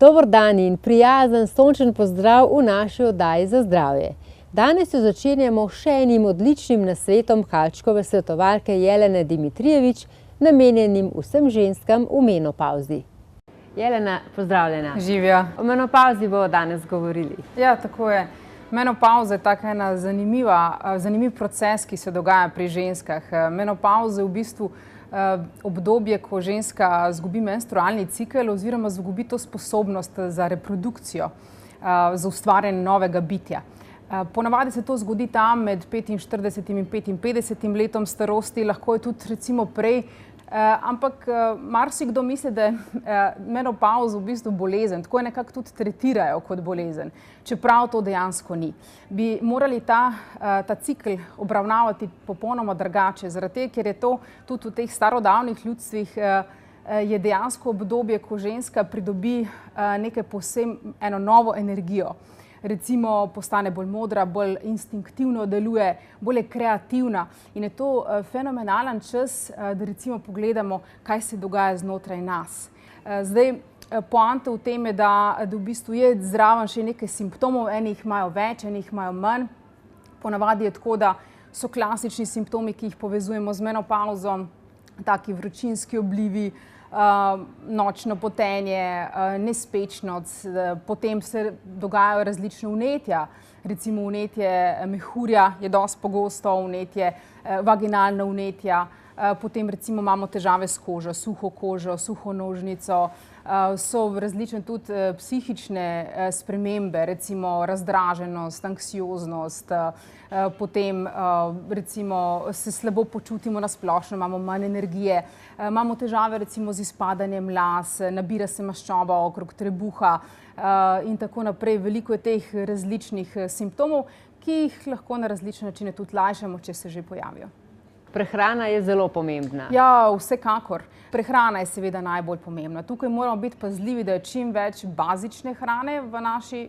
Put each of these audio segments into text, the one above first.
Dober dan in prijazen sončen pozdrav v naši oddaji za zdravje. Danes jo začenjamo še enim odličnim nasvetom Halčkove svetovalke Jelene Dimitrijevič, namenjenim vsem ženskam v menopavzi. Jelena, pozdravljena. Živijo. O menopavzi bomo danes govorili. Ja, tako je. Menopavza je taka ena zanimiv proces, ki se dogaja pri ženskah. Menopavza je v bistvu obdobje, ko ženska izgubi menstrualni cikel oziroma izgubi to sposobnost za reprodukcijo, za ustvarjanje novega bitja. Ponavadi se to zgodi tam med 45 in 55 letom starosti, lahko je tudi recimo prej, ampak marsikdo misli, da je menopavza v bistvu bolezen, tako je nekako tudi tretirajo kot bolezen, čeprav to dejansko ni. Bi morali ta cikel obravnavati popolnoma drugače, zaradi tega, ker je to tudi v teh starodavnih ljudstvih je dejansko obdobje, ko ženska pridobi nekaj povsem eno novo energijo. Recimo postane bolj modra, bolj instinktivno deluje, bolj je kreativna in je to fenomenalen čas, da recimo pogledamo, kaj se dogaja znotraj nas. Zdaj, poanta v tem je, da v bistvu je zraven še nekaj simptomov, enih imajo več, enih imajo manj. Ponavadi je tako, da so klasični simptomi, ki jih povezujemo z menopavzo, taki vročinski oblivi, nočno potenje, nespečnost, potem se dogajajo različne vnetja, recimo vnetje mehurja je dosti pogosto, vnetje, vaginalna vnetja, potem recimo imamo težave s kožo, suho nožnico, so različne tudi psihične spremembe, recimo razdraženost, anksioznost, potem recimo se slabo počutimo na splošno, imamo manj energije, imamo težave recimo z izpadanjem las, nabira se maščoba okrog trebuha in tako naprej. Veliko je teh različnih simptomov, ki jih lahko na različne načine tudi lajšamo, če se že pojavijo. Prehrana je zelo pomembna. Ja, vsekakor. Prehrana je seveda najbolj pomembna. Tukaj moramo biti pazljivi, da je čim več bazične hrane v naši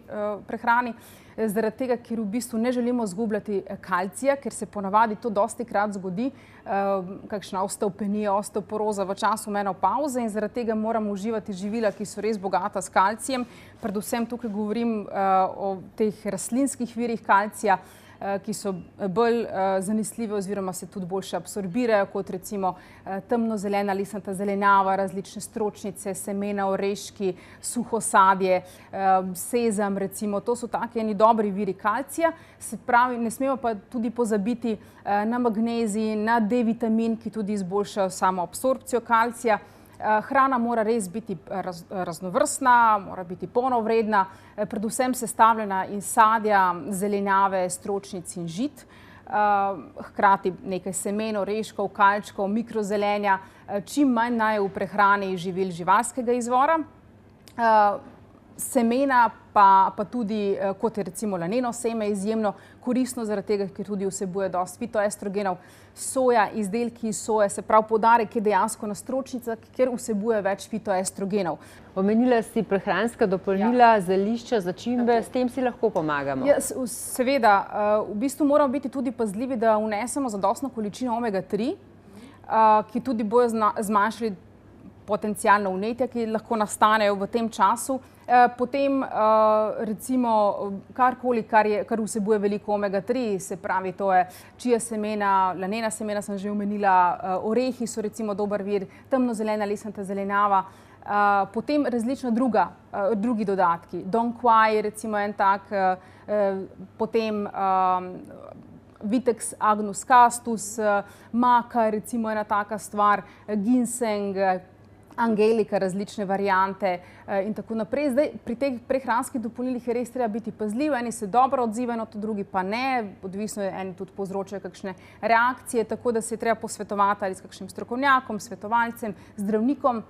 prehrani, zaradi tega, ker v bistvu ne želimo izgubljati kalcija, ker se ponavadi to dostikrat zgodi, kakšna osteopenija, osteoporoza v času menopavze in zaradi tega moramo uživati živila, ki so res bogata s kalcijem. Predvsem tukaj govorim o teh rastlinskih virih kalcija, ki so bolj zanesljive oziroma se tudi boljše absorbirajo, kot recimo temnozelena listnata zelenjava, različne stročnice, semena, oreški, suho sadje, sezam recimo. To so taki eni dobri viri kalcija. Se pravi, ne smemo pa tudi pozabiti na magnezij, na D-vitamin, ki tudi izboljšajo samo absorpcijo kalcija. Hrana mora res biti raznovrstna, mora biti polnovredna, predvsem sestavljena iz sadja, zelenjave, stročnic in žit, hkrati nekaj semen, oreškov, kalčkov, mikrozelenja, čim manj naj v prehrani živil živalskega izvora. Semena pa tudi, kot je recimo laneno seme, izjemno koristno, zaradi tega, ker tudi vsebuje dosti fitoestrogenov. Soja, izdelki iz soje, se pravi poudarek je dejansko na stročnicah, ker vsebuje več fitoestrogenov. Omenila si prehranska dopolnila, zelišča, začimbe, s tem si lahko pomagamo. Ja, seveda, v bistvu moramo biti tudi pazljivi, da vnesemo zadostno količino omega-3, ki tudi bojo zmanjšali potencialna vnetja, ki lahko nastanejo v tem času. Potem recimo karkoli, kar vsebuje veliko omega-3, se pravi, to je čija semena, lanena semena sem že omenila, orehi so recimo dober vir, temnozelena listnata zelenjava, potem različna drugi dodatki. Dong quai je recimo en tak, potem Vitex agnus castus, maka recimo ena taka stvar, ginseng, angelika, različne variante in tako naprej. Zdaj, pri teh prehranskih dopolnilih je res treba biti pazljiv, eni se dobro odzivajo, drugi pa ne, odvisno je, eni tudi povzročajo kakšne reakcije, tako da se je treba posvetovati ali s kakšnim strokovnjakom, svetovalcem, zdravnikom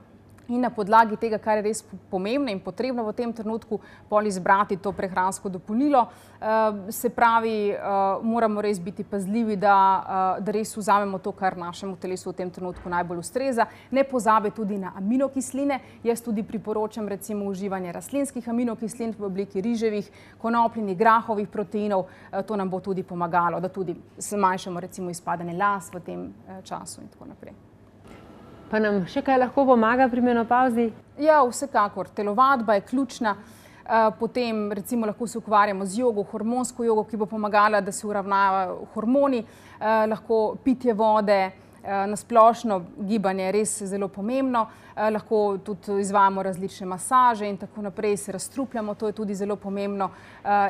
in na podlagi tega, kar je res pomembno in potrebno v tem trenutku, pol izbrati to prehransko dopolnilo. Se pravi, moramo res biti pazljivi, da res vzamemo to, kar našemu telesu v tem trenutku najbolj ustreza. Ne pozabi tudi na aminokisline. Jaz tudi priporočam recimo uživanje rastlinskih aminokislin v obliki riževih, konopljinih, grahovih proteinov. To nam bo tudi pomagalo, da tudi zmanjšamo recimo izpadanje las v tem času in tako naprej. Pa nam še kaj lahko pomaga pri menopavzi? Ja, vsekakor. Telovadba je ključna. Potem recimo lahko se ukvarjamo z jogo, hormonsko jogo, ki bo pomagala, da se uravnavajo hormoni, lahko pitje vode, na splošno gibanje je res zelo pomembno, lahko tudi izvajamo različne masaže in tako naprej, se razstrupljamo, to je tudi zelo pomembno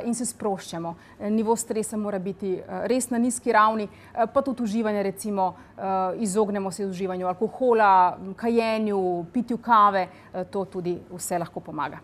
in se sproščamo. Nivo stresa mora biti res na nizki ravni, pa tudi uživanje, recimo izognemo se uživanju alkohola, kajenju, pitju kave, to tudi vse lahko pomaga.